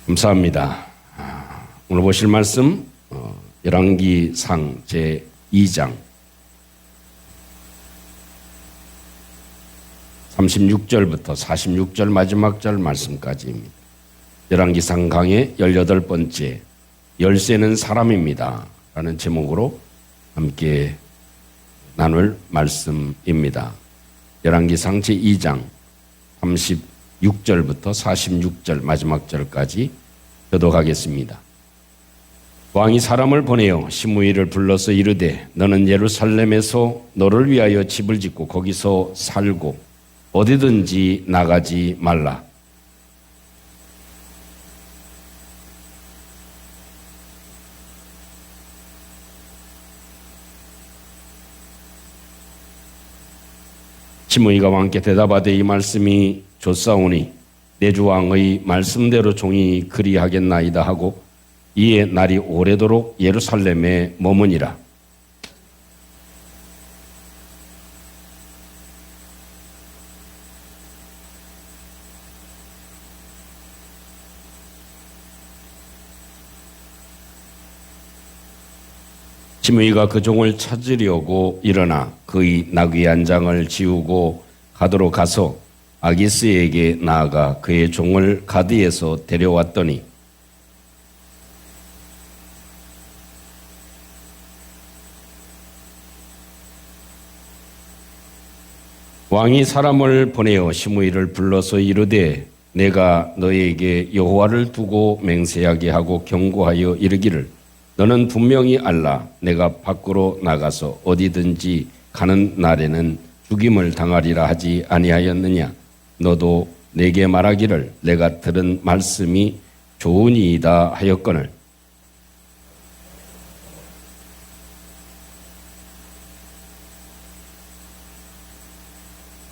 감사합니다. 오늘 보실 말씀 열왕기상 제2장 36절부터 46절 마지막 절 말씀까지입니다. 열왕기상 강의 18번째 열쇠는 사람입니다 라는 제목으로 함께 나눌 말씀입니다. 열왕기상 제2장 36절부터 46절 마지막 절까지 교독하겠습니다. 왕이 사람을 보내어 시므이를 불러서 이르되 너는 예루살렘에서 너를 위하여 집을 짓고 거기서 살고 어디든지 나가지 말라. 시므이가 왕께 대답하되 이 말씀이 좋사오니 내 주 왕의 말씀대로 종이 그리하겠나이다 하고 이에 날이 오래도록 예루살렘에 머무니라. 시므이가 그 종을 찾으려고 일어나 그의 나귀 한 장을 지우고 가드로 가서 아기스에게 나아가 그의 종을 가드에서 데려왔더니 왕이 사람을 보내어 시므이를 불러서 이르되 내가 너에게 여호와를 두고 맹세하게 하고 경고하여 이르기를 너는 분명히 알라. 내가 밖으로 나가서 어디든지 가는 날에는 죽임을 당하리라 하지 아니하였느냐. 너도 내게 말하기를 내가 들은 말씀이 좋으니이다 하였거늘.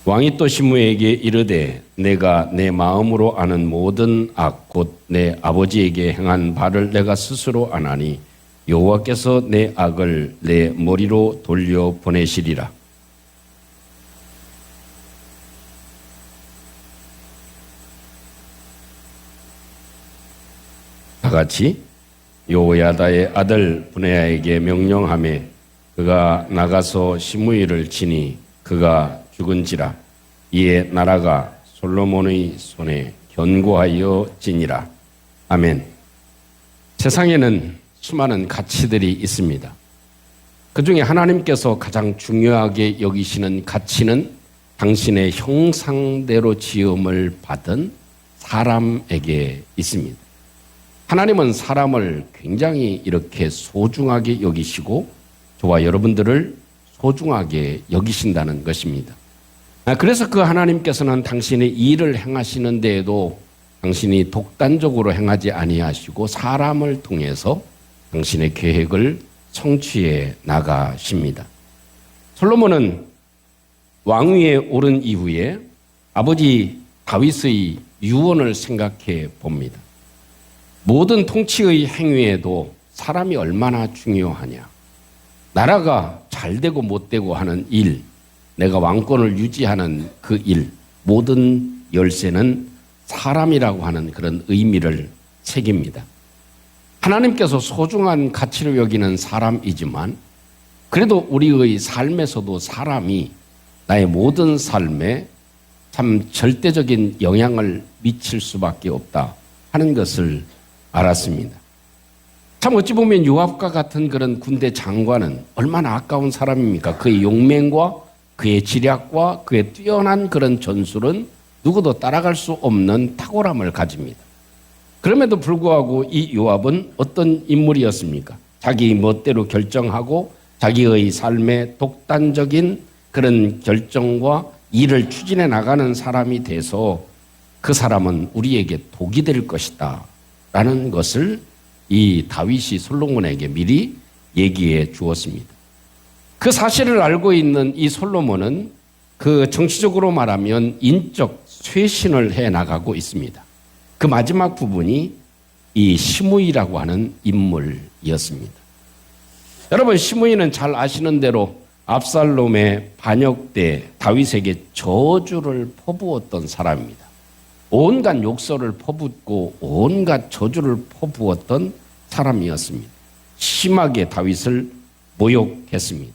왕이 또 시므이에게 이르되 내가 내 마음으로 아는 모든 악 곧 내 아버지에게 행한 바를 내가 스스로 아나니 여호와께서 내 악을 내 머리로 돌려 보내시리라. 다 같이 여호야다의 아들 브네야에게 명령하며 그가 나가서 시므이를 치니 그가 죽은지라. 이에 나라가 솔로몬의 손에 견고하여 지니라. 아멘. 세상에는 수많은 가치들이 있습니다. 그 중에 하나님께서 가장 중요하게 여기시는 가치는 당신의 형상대로 지음을 받은 사람에게 있습니다. 하나님은 사람을 굉장히 이렇게 소중하게 여기시고 저와 여러분들을 소중하게 여기신다는 것입니다. 그래서 그 하나님께서는 당신의 일을 행하시는 데에도 당신이 독단적으로 행하지 아니하시고 사람을 통해서 당신의 계획을 성취해 나가십니다. 솔로몬은 왕위에 오른 이후에 아버지 다윗의 유언을 생각해 봅니다. 모든 통치의 행위에도 사람이 얼마나 중요하냐. 나라가 잘 되고 못 되고 하는 일, 내가 왕권을 유지하는 그 일, 모든 열쇠는 사람이라고 하는 그런 의미를 새깁니다. 하나님께서 소중한 가치로 여기는 사람이지만 그래도 우리의 삶에서도 사람이 나의 모든 삶에 참 절대적인 영향을 미칠 수밖에 없다 하는 것을 알았습니다. 참 어찌 보면 요압과 같은 그런 군대 장관은 얼마나 아까운 사람입니까? 그의 용맹과 그의 지략과 그의 뛰어난 그런 전술은 누구도 따라갈 수 없는 탁월함을 가집니다. 그럼에도 불구하고 이 요압은 어떤 인물이었습니까? 자기 멋대로 결정하고 자기의 삶의 독단적인 그런 결정과 일을 추진해 나가는 사람이 돼서 그 사람은 우리에게 독이 될 것이다 라는 것을 이 다윗이 솔로몬에게 미리 얘기해 주었습니다. 그 사실을 알고 있는 이 솔로몬은 그 정치적으로 말하면 인적 쇄신을 해 나가고 있습니다. 그 마지막 부분이 이 시므이라고 하는 인물이었습니다. 여러분, 시므이는 잘 아시는 대로 압살롬의 반역 때 다윗에게 저주를 퍼부었던 사람입니다. 온갖 욕설을 퍼붓고 온갖 저주를 퍼부었던 사람이었습니다. 심하게 다윗을 모욕했습니다.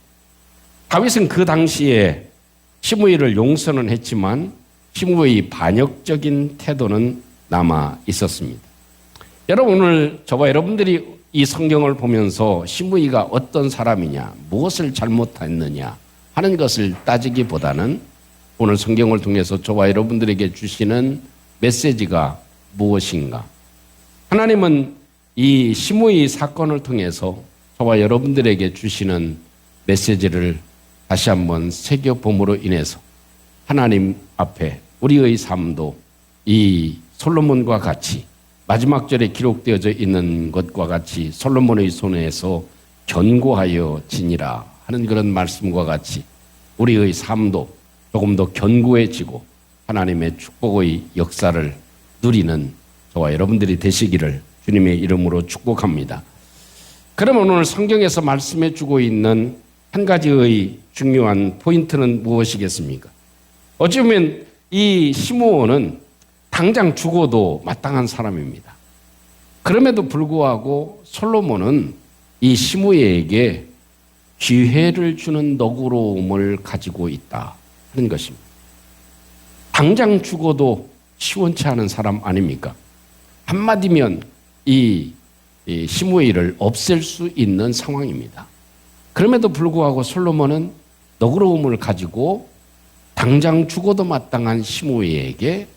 다윗은 그 당시에 시므이를 용서는 했지만 시므이의 반역적인 태도는 남아 있었습니다. 여러분, 오늘 저와 여러분들이 이 성경을 보면서 시므이가 어떤 사람이냐, 무엇을 잘못했느냐 하는 것을 따지기보다는 오늘 성경을 통해서 저와 여러분들에게 주시는 메시지가 무엇인가? 하나님은 이 시므이 사건을 통해서 저와 여러분들에게 주시는 메시지를 다시 한번 새겨봄으로 인해서 하나님 앞에 우리의 삶도 이 솔로몬과 같이 마지막 절에 기록되어져 있는 것과 같이 솔로몬의 손에서 견고하여 지니라 하는 그런 말씀과 같이 우리의 삶도 조금 더 견고해지고 하나님의 축복의 역사를 누리는 저와 여러분들이 되시기를 주님의 이름으로 축복합니다. 그러면 오늘 성경에서 말씀해 주고 있는 한 가지의 중요한 포인트는 무엇이겠습니까? 어찌 보면 이 시므온은 당장 죽어도 마땅한 사람입니다. 그럼에도 불구하고 솔로몬은 이 시므이에게 기회를 주는 너그러움을 가지고 있다 하는 것입니다. 당장 죽어도 시원치 않은 사람 아닙니까? 한마디면 이 시므이를 없앨 수 있는 상황입니다. 그럼에도 불구하고 솔로몬은 너그러움을 가지고 당장 죽어도 마땅한 시므이에게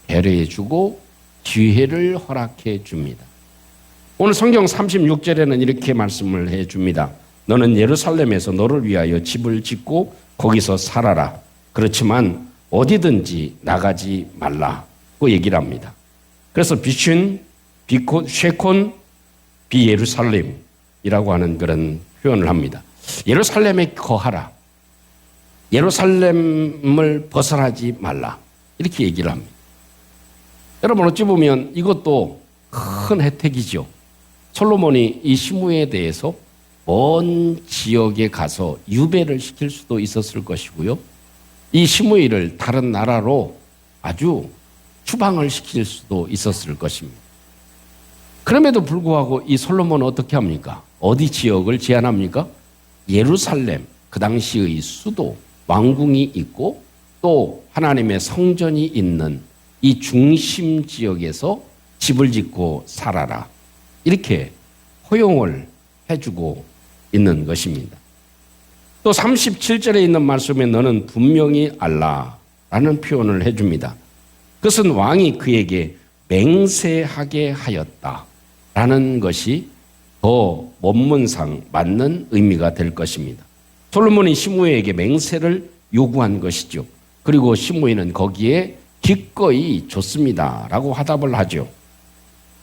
배려해주고 기회를 허락해 줍니다. 오늘 성경 36절에는 이렇게 말씀을 해줍니다. 너는 예루살렘에서 너를 위하여 집을 짓고 거기서 살아라. 그렇지만 어디든지 나가지 말라고 얘기를 합니다. 그래서 비슌, 쉐콘, 비예루살렘이라고 하는 그런 표현을 합니다. 예루살렘에 거하라. 예루살렘을 벗어나지 말라. 이렇게 얘기를 합니다. 여러분, 어찌 보면 이것도 큰 혜택이죠. 솔로몬이 이 시므이에 대해서 먼 지역에 가서 유배를 시킬 수도 있었을 것이고요. 이 시므이를 다른 나라로 아주 추방을 시킬 수도 있었을 것입니다. 그럼에도 불구하고 이 솔로몬은 어떻게 합니까? 어디 지역을 제안합니까? 예루살렘, 그 당시의 수도, 왕궁이 있고 또 하나님의 성전이 있는 이 중심 지역에서 집을 짓고 살아라. 이렇게 허용을 해주고 있는 것입니다. 또 37절에 있는 말씀에 너는 분명히 알라라는 표현을 해줍니다. 그것은 왕이 그에게 맹세하게 하였다라는 것이 더 원문상 맞는 의미가 될 것입니다. 솔로몬이 시므이에게 맹세를 요구한 것이죠. 그리고 시므이는 거기에 기꺼이 좋습니다라고 화답을 하죠.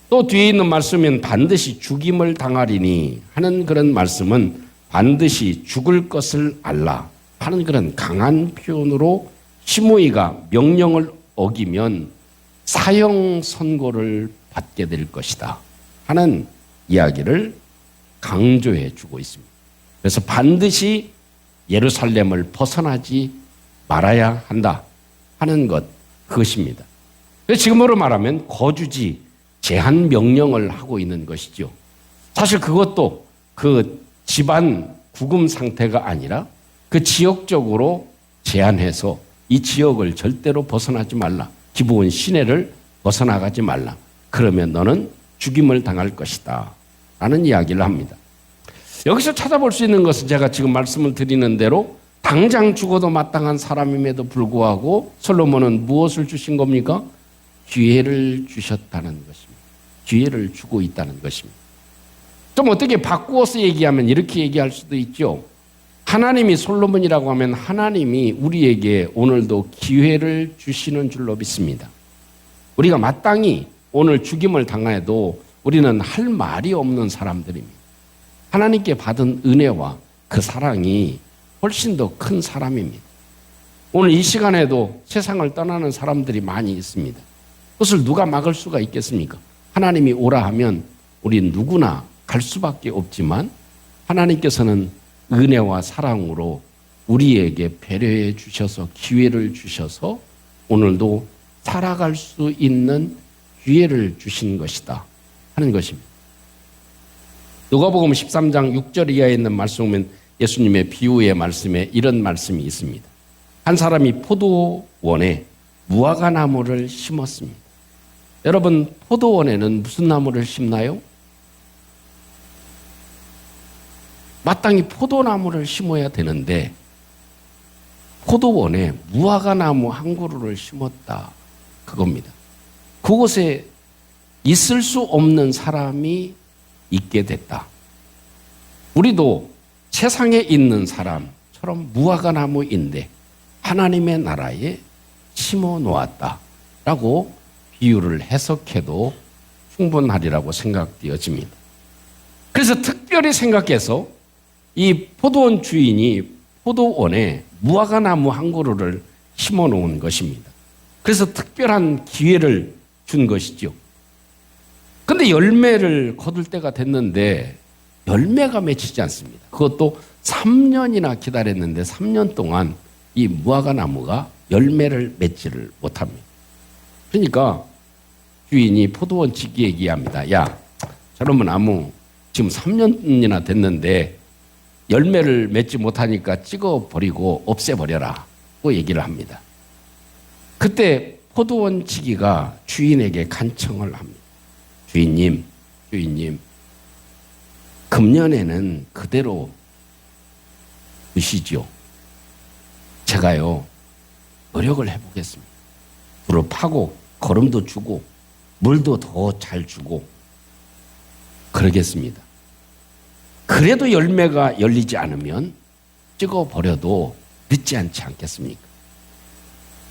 또 뒤에 있는 말씀은 반드시 죽임을 당하리니 하는 그런 말씀은 반드시 죽을 것을 알라 하는 그런 강한 표현으로 시므이가 명령을 어기면 사형 선고를 받게 될 것이다 하는 이야기를 강조해 주고 있습니다. 그래서 반드시 예루살렘을 벗어나지 말아야 한다 하는 것, 그것입니다. 그래서 지금으로 말하면 거주지 제한 명령을 하고 있는 것이죠. 사실 그것도 그 집안 구금 상태가 아니라 그 지역적으로 제한해서 이 지역을 절대로 벗어나지 말라. 기브온 시내를 벗어나가지 말라. 그러면 너는 죽임을 당할 것이다 라는 이야기를 합니다. 여기서 찾아볼 수 있는 것은 제가 지금 말씀을 드리는 대로 당장 죽어도 마땅한 사람임에도 불구하고 솔로몬은 무엇을 주신 겁니까? 기회를 주셨다는 것입니다. 기회를 주고 있다는 것입니다. 좀 어떻게 바꾸어서 얘기하면 이렇게 얘기할 수도 있죠. 하나님이 솔로몬이라고 하면 하나님이 우리에게 오늘도 기회를 주시는 줄로 믿습니다. 우리가 마땅히 오늘 죽임을 당해도 우리는 할 말이 없는 사람들입니다. 하나님께 받은 은혜와 그 사랑이 훨씬 더 큰 사람입니다. 오늘 이 시간에도 세상을 떠나는 사람들이 많이 있습니다. 그것을 누가 막을 수가 있겠습니까? 하나님이 오라 하면 우리 누구나 갈 수밖에 없지만 하나님께서는 은혜와 사랑으로 우리에게 배려해 주셔서 기회를 주셔서 오늘도 살아갈 수 있는 기회를 주신 것이다 하는 것입니다. 누가복음 13장 6절 이하에 있는 말씀 보면 예수님의 비유의 말씀에 이런 말씀이 있습니다. 한 사람이 포도원에 무화과 나무를 심었습니다. 여러분, 포도원에는 무슨 나무를 심나요? 마땅히 포도나무를 심어야 되는데 포도원에 무화과 나무 한 그루를 심었다, 그겁니다. 그곳에 있을 수 없는 사람이 있게 됐다. 우리도 세상에 있는 사람처럼 무화과 나무인데 하나님의 나라에 심어 놓았다라고 비유를 해석해도 충분하리라고 생각되어집니다. 그래서 특별히 생각해서 이 포도원 주인이 포도원에 무화과 나무 한 그루를 심어 놓은 것입니다. 그래서 특별한 기회를 준 것이죠. 근데 열매를 거둘 때가 됐는데 열매가 맺히지 않습니다. 그것도 3년이나 기다렸는데 3년 동안 이 무화과 나무가 열매를 맺지를 못합니다. 그러니까 주인이 포도원 지기에 얘기합니다. 야, 저놈의 나무 지금 3년이나 됐는데 열매를 맺지 못하니까 찍어버리고 없애버려라 고 얘기를 합니다. 그때 포도원 지기가 주인에게 간청을 합니다. 주인님, 금년에는 그대로 두시죠. 제가요 노력을 해보겠습니다. 불을 파고 거름도 주고 물도 더 잘 주고 그러겠습니다. 그래도 열매가 열리지 않으면 찍어버려도 늦지 않지 않겠습니까?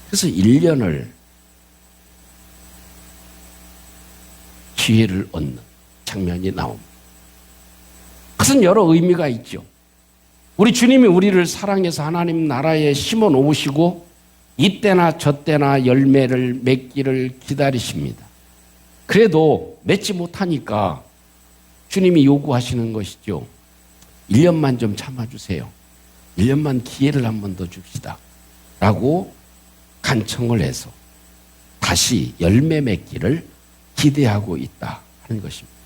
그래서 1년을 기회를 얻는 장면이 나옵니다. 그것은 여러 의미가 있죠. 우리 주님이 우리를 사랑해서 하나님 나라에 심어 놓으시고 이때나 저때나 열매를 맺기를 기다리십니다. 그래도 맺지 못하니까 주님이 요구하시는 것이죠. 1년만 좀 참아주세요. 1년만 기회를 한 번 더 줍시다 라고 간청을 해서 다시 열매 맺기를 기대하고 있다 하는 것입니다.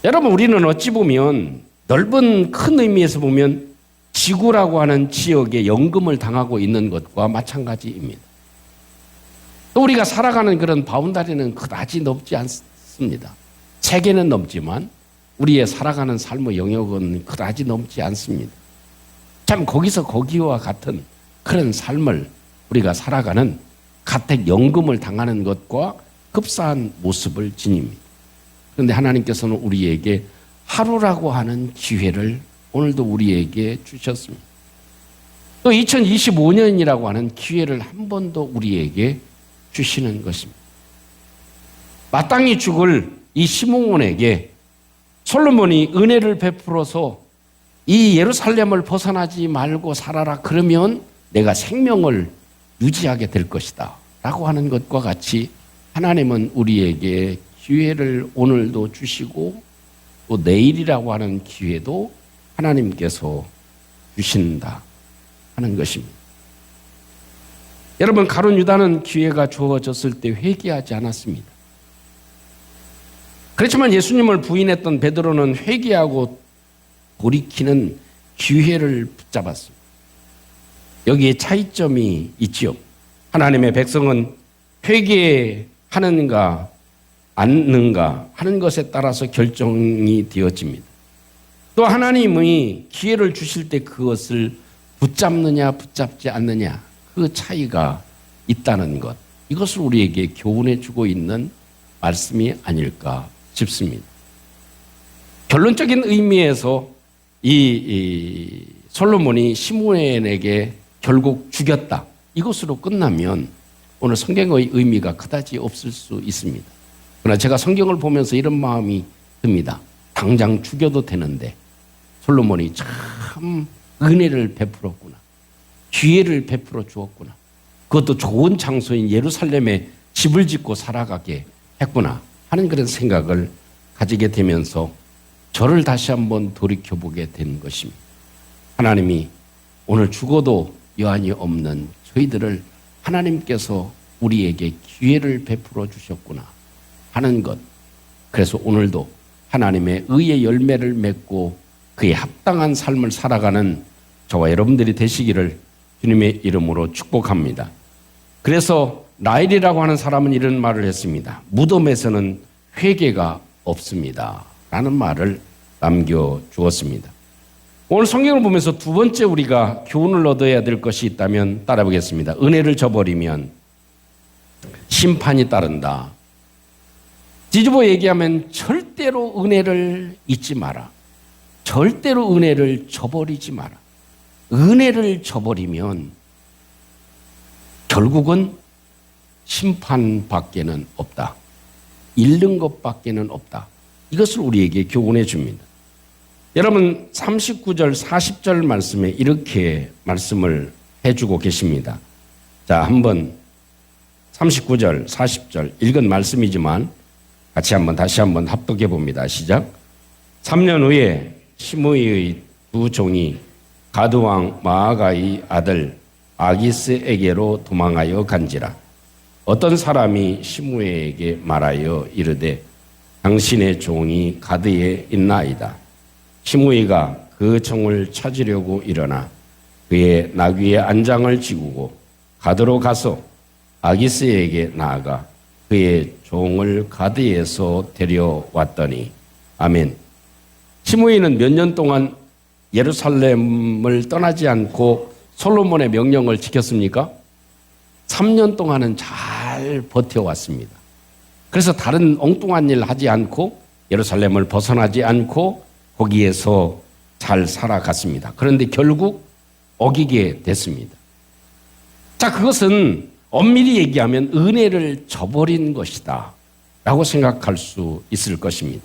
여러분, 우리는 어찌 보면 넓은 큰 의미에서 보면 지구라고 하는 지역에 연금을 당하고 있는 것과 마찬가지입니다. 또 우리가 살아가는 그런 바운다리는 그다지 넓지 않습니다. 세계는 넓지만 우리의 살아가는 삶의 영역은 그다지 넓지 않습니다. 참 거기서 거기와 같은 그런 삶을 우리가 살아가는 가택 연금을 당하는 것과 흡사한 모습을 지닙니다. 그런데 하나님께서는 우리에게 하루라고 하는 기회를 오늘도 우리에게 주셨습니다. 또 2025년이라고 하는 기회를 한 번 더 우리에게 주시는 것입니다. 마땅히 죽을 이 시므온에게 솔로몬이 은혜를 베풀어서 이 예루살렘을 벗어나지 말고 살아라, 그러면 내가 생명을 유지하게 될 것이다 라고 하는 것과 같이 하나님은 우리에게 기회를 오늘도 주시고 또 내일이라고 하는 기회도 하나님께서 주신다 하는 것입니다. 여러분, 가룟 유다는 기회가 주어졌을 때 회개하지 않았습니다. 그렇지만 예수님을 부인했던 베드로는 회개하고 돌이키는 기회를 붙잡았습니다. 여기에 차이점이 있지요. 하나님의 백성은 회개하는가 않는가 하는 것에 따라서 결정이 되어집니다. 또 하나님이 기회를 주실 때 그것을 붙잡느냐 붙잡지 않느냐, 그 차이가 있다는 것, 이것을 우리에게 교훈해 주고 있는 말씀이 아닐까 싶습니다. 결론적인 의미에서 이 솔로몬이 시므온에게 결국 죽였다, 이것으로 끝나면 오늘 성경의 의미가 그다지 없을 수 있습니다. 그러나 제가 성경을 보면서 이런 마음이 듭니다. 당장 죽여도 되는데 솔로몬이 참 은혜를 베풀었구나, 기회를 베풀어 주었구나, 그것도 좋은 장소인 예루살렘에 집을 짓고 살아가게 했구나 하는 그런 생각을 가지게 되면서 저를 다시 한번 돌이켜보게 된 것입니다. 하나님이 오늘 죽어도 여한이 없는 저희들을 하나님께서 우리에게 기회를 베풀어 주셨구나 하는 것. 그래서 오늘도 하나님의 의의 열매를 맺고 그에 합당한 삶을 살아가는 저와 여러분들이 되시기를 주님의 이름으로 축복합니다. 그래서 라헬이라고 하는 사람은 이런 말을 했습니다. 무덤에서는 회개가 없습니다 라는 말을 남겨주었습니다. 오늘 성경을 보면서 두 번째 우리가 교훈을 얻어야 될 것이 있다면 따라 보겠습니다. 은혜를 저버리면 심판이 따른다. 뒤집어 얘기하면 절대로 은혜를 잊지 마라. 절대로 은혜를 저버리지 마라. 은혜를 저버리면 결국은 심판밖에는 없다. 잃는 것밖에는 없다. 이것을 우리에게 교훈해 줍니다. 여러분 39절 40절 말씀에 이렇게 말씀을 해주고 계십니다. 자, 한번 39절 40절 읽은 말씀이지만 같이 다시 한번 합독해 봅니다. 시작. 3년 후에 시므이의 두 종이 가드왕 마아가의 아들 아기스에게로 도망하여 간지라. 어떤 사람이 시므이에게 말하여 이르되 당신의 종이 가드에 있나이다. 시므이가 그 종을 찾으려고 일어나 그의 나귀의 안장을 지우고 가드로 가서 아기스에게 나아가 그의 종을 가드에서 데려왔더니 아멘. 시므이는 몇 년 동안 예루살렘을 떠나지 않고 솔로몬의 명령을 지켰습니까? 3년 동안은 잘 버텨왔습니다. 그래서 다른 엉뚱한 일 하지 않고 예루살렘을 벗어나지 않고 거기에서 잘 살아갔습니다. 그런데 결국 어기게 됐습니다. 자, 그것은 엄밀히 얘기하면 은혜를 저버린 것이다 라고 생각할 수 있을 것입니다.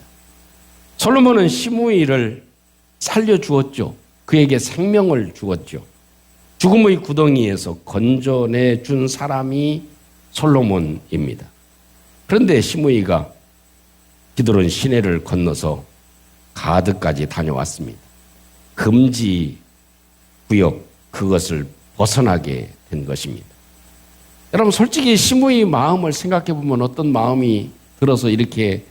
솔로몬은 시므이를 살려주었죠. 그에게 생명을 주었죠. 죽음의 구덩이에서 건져내 준 사람이 솔로몬입니다. 그런데 시므이가 기드론 시내를 건너서 가드까지 다녀왔습니다. 금지 구역 그것을 벗어나게 된 것입니다. 여러분 솔직히 시므이 마음을 생각해 보면 어떤 마음이 들어서 이렇게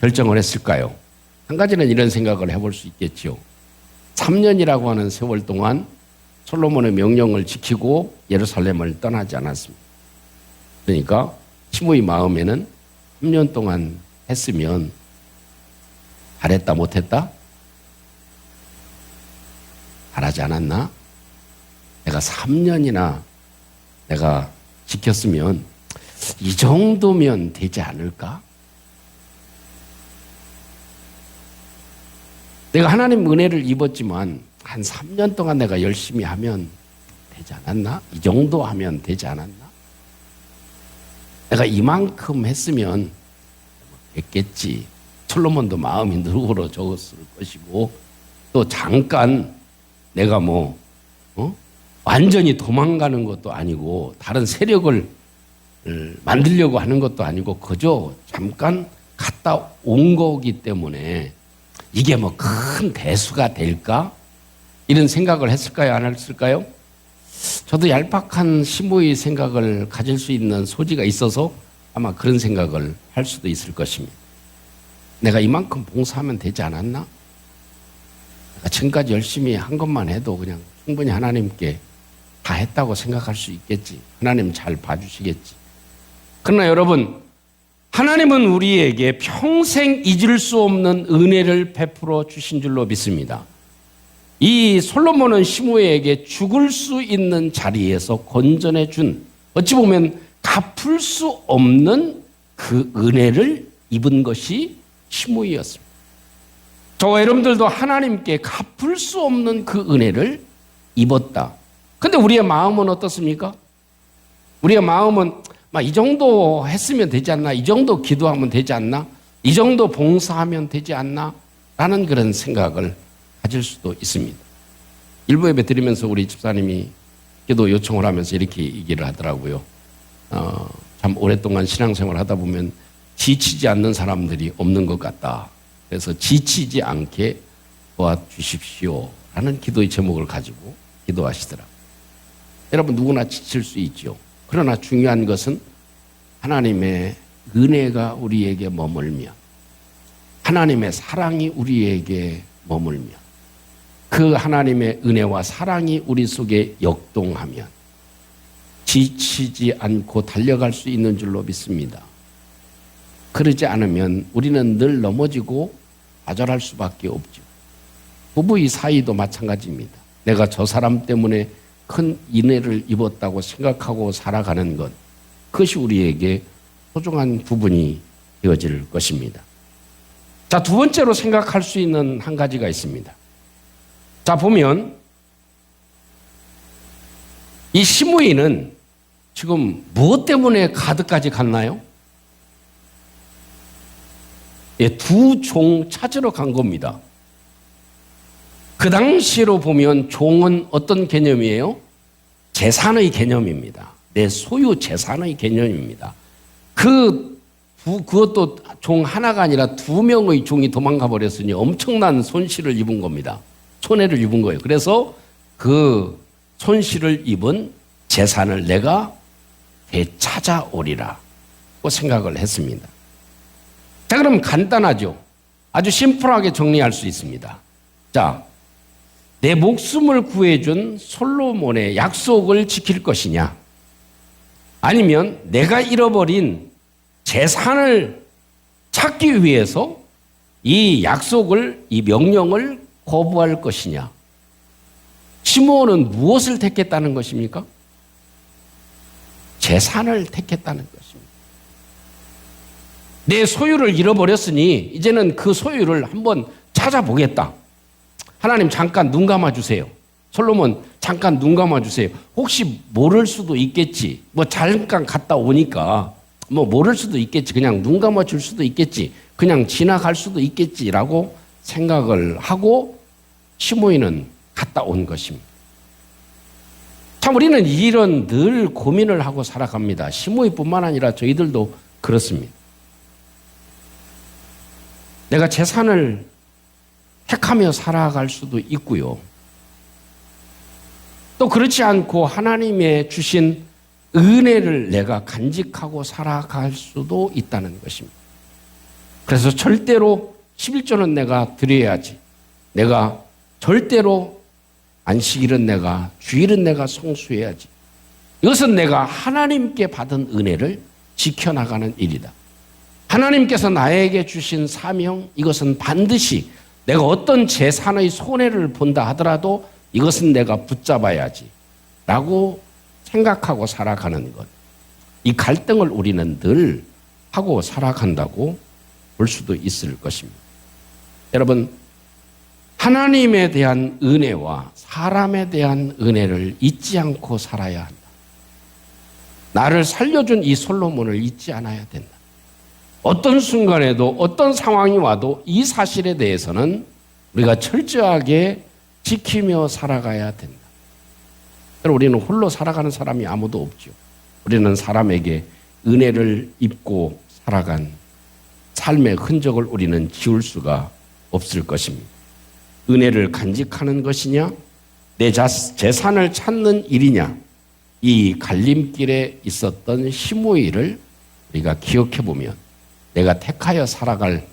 결정을 했을까요? 한 가지는 이런 생각을 해볼 수 있겠죠. 3년이라고 하는 세월 동안 솔로몬의 명령을 지키고 예루살렘을 떠나지 않았습니다. 그러니까 시므이 마음에는 3년 동안 했으면 잘했다 못했다? 잘하지 않았나? 내가 3년이나 내가 지켰으면 이 정도면 되지 않을까? 내가 하나님 은혜를 입었지만 한 3년 동안 내가 열심히 하면 되지 않았나? 이 정도 하면 되지 않았나? 내가 이만큼 했으면 됐겠지. 솔로몬도 마음이 누그러졌을 것이고 또 잠깐 내가 완전히 도망가는 것도 아니고 다른 세력을 만들려고 하는 것도 아니고 그저 잠깐 갔다 온 거기 때문에 이게 큰 대수가 될까? 이런 생각을 했을까요? 안 했을까요? 저도 얄팍한 시므이 생각을 가질 수 있는 소지가 있어서 아마 그런 생각을 할 수도 있을 것입니다. 내가 이만큼 봉사하면 되지 않았나? 내가 지금까지 열심히 한 것만 해도 그냥 충분히 하나님께 다 했다고 생각할 수 있겠지. 하나님 잘 봐주시겠지. 그러나 여러분, 하나님은 우리에게 평생 잊을 수 없는 은혜를 베풀어 주신 줄로 믿습니다. 이 솔로몬은 시므이에게 죽을 수 있는 자리에서 건져내 준 어찌 보면 갚을 수 없는 그 은혜를 입은 것이 시므이였습니다. 저와 여러분들도 하나님께 갚을 수 없는 그 은혜를 입었다. 근데 우리의 마음은 어떻습니까? 우리의 마음은 이 정도 했으면 되지 않나? 이 정도 기도하면 되지 않나? 이 정도 봉사하면 되지 않나? 라는 그런 생각을 가질 수도 있습니다. 일부 예배 드리면서 우리 집사님이 기도 요청을 하면서 이렇게 얘기를 하더라고요. 참 오랫동안 신앙생활 하다 보면 지치지 않는 사람들이 없는 것 같다. 그래서 지치지 않게 도와주십시오 라는 기도의 제목을 가지고 기도하시더라고요. 여러분 누구나 지칠 수 있죠. 그러나 중요한 것은 하나님의 은혜가 우리에게 머물며 하나님의 사랑이 우리에게 머물며 그 하나님의 은혜와 사랑이 우리 속에 역동하면 지치지 않고 달려갈 수 있는 줄로 믿습니다. 그러지 않으면 우리는 늘 넘어지고 좌절할 수밖에 없죠. 부부의 사이도 마찬가지입니다. 내가 저 사람 때문에 큰 인애를 입었다고 생각하고 살아가는 것, 그것이 우리에게 소중한 부분이 되어질 것입니다. 자, 두 번째로 생각할 수 있는 한 가지가 있습니다. 자, 보면 이 시므이는 지금 무엇 때문에 가드까지 갔나요? 예, 두 종 찾으러 간 겁니다. 그 당시로 보면 종은 어떤 개념이에요? 재산의 개념입니다. 내 소유 재산의 개념입니다. 그것도 종 하나가 아니라 두 명의 종이 도망가 버렸으니 엄청난 손실을 입은 겁니다. 손해를 입은 거예요. 그래서 그 손실을 입은 재산을 내가 되찾아오리라고 생각을 했습니다. 자, 그럼 간단하죠. 아주 심플하게 정리할 수 있습니다. 자, 내 목숨을 구해준 솔로몬의 약속을 지킬 것이냐, 아니면 내가 잃어버린 재산을 찾기 위해서 이 약속을, 이 명령을 거부할 것이냐. 시므온은 무엇을 택했다는 것입니까? 재산을 택했다는 것입니다. 내 소유를 잃어버렸으니 이제는 그 소유를 한번 찾아보겠다. 하나님 잠깐 눈 감아주세요. 솔로몬 잠깐 눈 감아주세요. 혹시 모를 수도 있겠지. 뭐 잠깐 갔다 오니까 뭐 모를 수도 있겠지. 그냥 눈 감아줄 수도 있겠지. 그냥 지나갈 수도 있겠지라고 생각을 하고 시므이는 갔다 온 것입니다. 참 우리는 이런 늘 고민을 하고 살아갑니다. 시므이뿐만 아니라 저희들도 그렇습니다. 내가 재산을 택하며 살아갈 수도 있고요. 또 그렇지 않고 하나님의 주신 은혜를 내가 간직하고 살아갈 수도 있다는 것입니다. 그래서 절대로 11조는 내가 드려야지. 내가 절대로 안식일은 내가, 주일은 내가 성수해야지. 이것은 내가 하나님께 받은 은혜를 지켜나가는 일이다. 하나님께서 나에게 주신 사명, 이것은 반드시 내가 어떤 재산의 손해를 본다 하더라도 이것은 내가 붙잡아야지 라고 생각하고 살아가는 것. 이 갈등을 우리는 늘 하고 살아간다고 볼 수도 있을 것입니다. 여러분, 하나님에 대한 은혜와 사람에 대한 은혜를 잊지 않고 살아야 한다. 나를 살려준 이 솔로몬을 잊지 않아야 된다. 어떤 순간에도 어떤 상황이 와도 이 사실에 대해서는 우리가 철저하게 지키며 살아가야 된다. 우리는 홀로 살아가는 사람이 아무도 없죠. 우리는 사람에게 은혜를 입고 살아간 삶의 흔적을 우리는 지울 수가 없을 것입니다. 은혜를 간직하는 것이냐, 내 재산을 찾는 일이냐, 이 갈림길에 있었던 시므이를 우리가 기억해 보면 내가 택하여 살아갈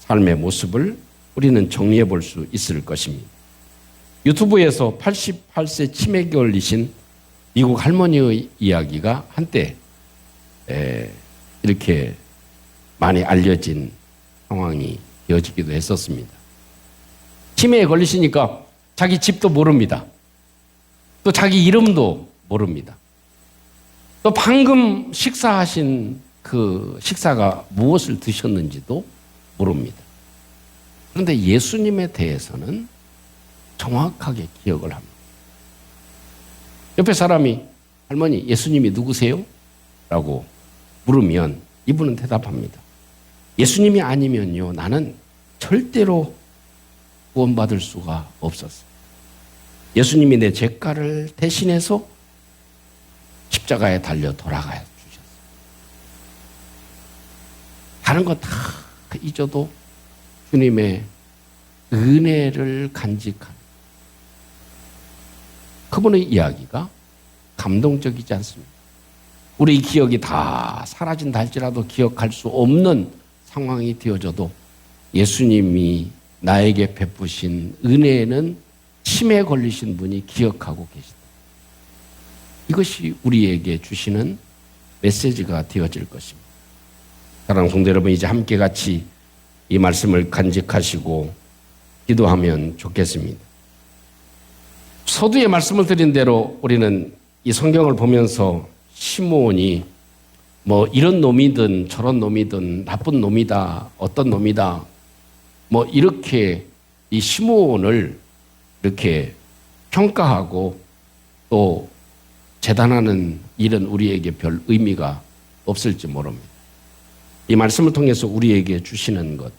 삶의 모습을 우리는 정리해 볼 수 있을 것입니다. 유튜브에서 88세 치매에 걸리신 미국 할머니의 이야기가 한때 이렇게 많이 알려진 상황이 되어지기도 했었습니다. 치매에 걸리시니까 자기 집도 모릅니다. 또 자기 이름도 모릅니다. 또 방금 식사하신 그 식사가 무엇을 드셨는지도 모릅니다. 그런데 예수님에 대해서는 정확하게 기억을 합니다. 옆에 사람이 할머니 예수님이 누구세요? 라고 물으면 이분은 대답합니다. 예수님이 아니면요 나는 절대로 구원받을 수가 없었어요. 예수님이 내 죄가를 대신해서 십자가에 달려 돌아가야 주셨어요. 다른 거 다 잊어도 주님의 은혜를 간직하는 그분의 이야기가 감동적이지 않습니까? 우리 기억이 다 사라진다 할지라도 기억할 수 없는 상황이 되어져도 예수님이 나에게 베푸신 은혜는 치매에 걸리신 분이 기억하고 계시다. 이것이 우리에게 주시는 메시지가 되어질 것입니다. 사랑하는 성도 여러분, 이제 함께 같이 이 말씀을 간직하시고 기도하면 좋겠습니다. 서두에 말씀을 드린 대로 우리는 이 성경을 보면서 시므온이 뭐 이런 놈이든 저런 놈이든 나쁜 놈이다, 어떤 놈이다, 뭐 이렇게 이 시므온을 이렇게 평가하고 또 재단하는 일은 우리에게 별 의미가 없을지 모릅니다. 이 말씀을 통해서 우리에게 주시는 것,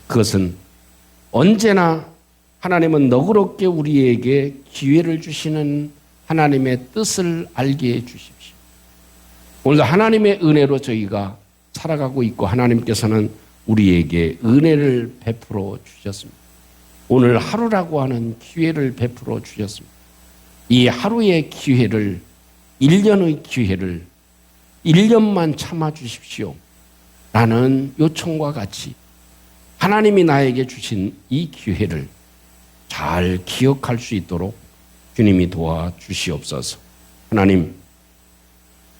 그것은 언제나 하나님은 너그럽게 우리에게 기회를 주시는 하나님의 뜻을 알게 해 주십시오. 오늘도 하나님의 은혜로 저희가 살아가고 있고 하나님께서는 우리에게 은혜를 베풀어 주셨습니다. 오늘 하루라고 하는 기회를 베풀어 주셨습니다. 이 하루의 기회를, 1년의 기회를 1년만 참아 주십시오 라는 요청과 같이 하나님이 나에게 주신 이 기회를 잘 기억할 수 있도록 주님이 도와주시옵소서. 하나님,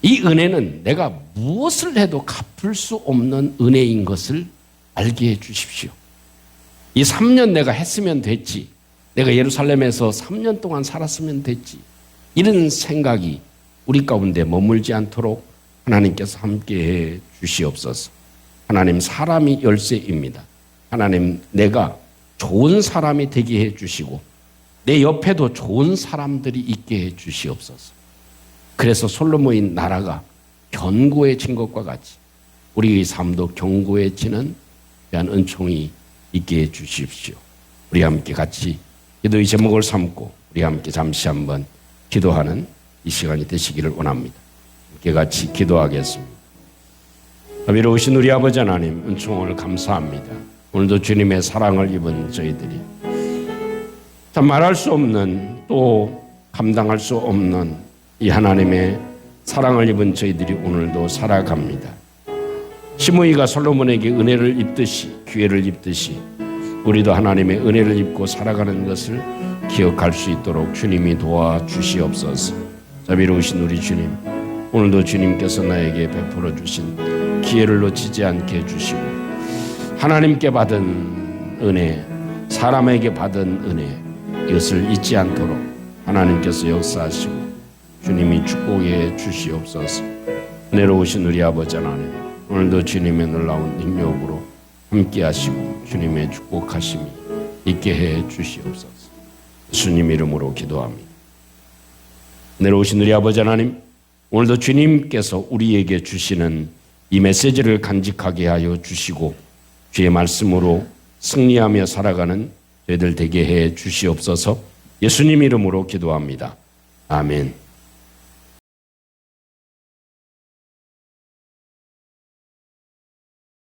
이 은혜는 내가 무엇을 해도 갚을 수 없는 은혜인 것을 알게 해 주십시오. 이 3년 내가 했으면 됐지, 내가 예루살렘에서 3년 동안 살았으면 됐지, 이런 생각이 우리 가운데 머물지 않도록 하나님께서 함께해 주시옵소서. 하나님, 사람이 열쇠입니다. 하나님, 내가 좋은 사람이 되게 해 주시고 내 옆에도 좋은 사람들이 있게 해 주시옵소서. 그래서 솔로몬의 나라가 견고해진 것과 같이 우리의 삶도 견고해지는 귀한 은총이 있게 해 주십시오. 우리 함께 같이 기도의 제목을 삼고 우리 함께 잠시 한번 기도하는 이 시간이 되시기를 원합니다. 함께 같이 기도하겠습니다. 자비로우신 우리 아버지 하나님, 은총을 감사합니다. 오늘도 주님의 사랑을 입은 저희들이 참 말할 수 없는, 또 감당할 수 없는 이 하나님의 사랑을 입은 저희들이 오늘도 살아갑니다. 시므이가 솔로몬에게 은혜를 입듯이, 기회를 입듯이 우리도 하나님의 은혜를 입고 살아가는 것을 기억할 수 있도록 주님이 도와주시옵소서. 자비로우신 우리 주님, 오늘도 주님께서 나에게 베풀어 주신 기회를 놓치지 않게 해주시고 하나님께 받은 은혜, 사람에게 받은 은혜, 이것을 잊지 않도록 하나님께서 역사하시고 주님이 축복해 주시옵소서. 은혜로우신 우리 아버지 하나님, 오늘도 주님의 놀라운 능력으로 함께 하시고 주님의 축복하심이 있게 해 주시옵소서. 예수님 이름으로 기도합니다. 은혜로우신 우리 아버지 하나님, 오늘도 주님께서 우리에게 주시는 이 메시지를 간직하게 하여 주시고 주의 말씀으로 승리하며 살아가는 저희들 되게 해 주시옵소서. 예수님 이름으로 기도합니다. 아멘.